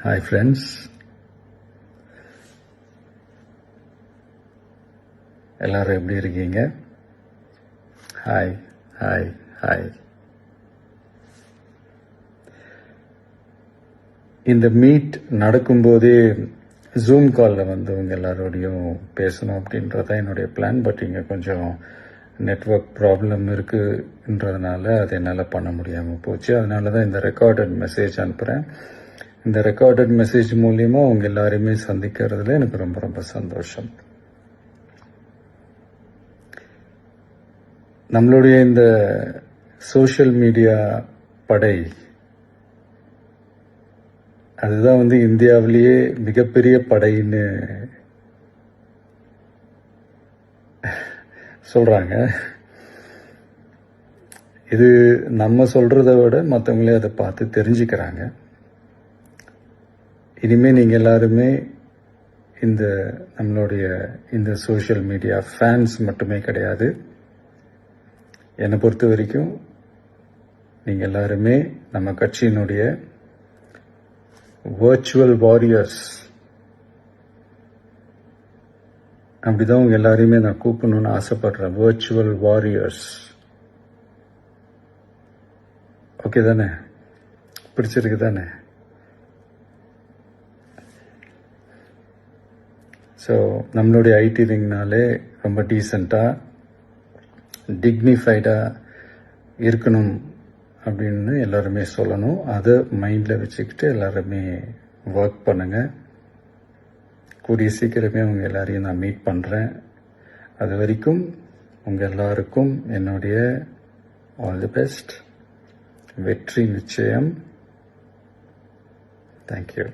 Hi friends, எல்லாரும் எப்படி இருக்கீங்க? Hi hi hi. இந்த மீட் நடக்கும்போதே ஜூம் காலில் வந்து உங்க எல்லாரோடையும் பேசணும் அப்படின்றதான் என்னுடைய பிளான். பட் இங்கே கொஞ்சம் நெட்வொர்க் ப்ராப்ளம் இருக்குன்றதுனால அது என்னால் பண்ண முடியாமல் போச்சு. அதனால தான் இந்த ரெக்கார்டட் மெசேஜ் அனுப்புகிறேன். இந்த ரெக்கார்டட் மெசேஜ் மூலியமா அவங்க எல்லாரையுமே சந்திக்கிறதுல எனக்கு ரொம்ப ரொம்ப சந்தோஷம். நம்மளுடைய இந்த சோஷியல் மீடியா படை, அதுதான் வந்து இந்தியாவிலேயே மிகப்பெரிய படைன்னு சொல்றாங்க. இது நம்ம சொல்றதை விட மற்றவங்களே அதை பார்த்து தெரிஞ்சுக்கிறாங்க. இனிமே நீங்க எல்லாருமே இந்த நம்மளுடைய இந்த சோஷியல் மீடியா ஃபேன்ஸ் மட்டுமே கிடையாது. என்னை பொறுத்த வரைக்கும் நீங்க எல்லாருமே நம்ம கட்சியினுடைய வர்ச்சுவல் வாரியர்ஸ். அப்படிதான் உங்க எல்லாரையுமே நான் கூப்பிடணும்னு ஆசைப்படுறேன். Virtual warriors. ஓகே தானே? பிடிச்சிருக்கு தானே? ஸோ நம்மளுடைய ஐடி ரிங்னாலே ரொம்ப டீசெண்டாக டிக்னிஃபைடாக இருக்கணும் அப்படின்னு எல்லாருமே சொல்லணும். அதை மைண்டில் வச்சுக்கிட்டு எல்லாருமே ஒர்க் பண்ணுங்கள். கூடிய சீக்கிரமே அவங்க எல்லாரையும் நான் மீட் பண்ணுறேன். அது வரைக்கும் உங்கள் எல்லாருக்கும் என்னுடைய ஆல் தி பெஸ்ட். வெற்றி நிச்சயம். தேங்க்யூ.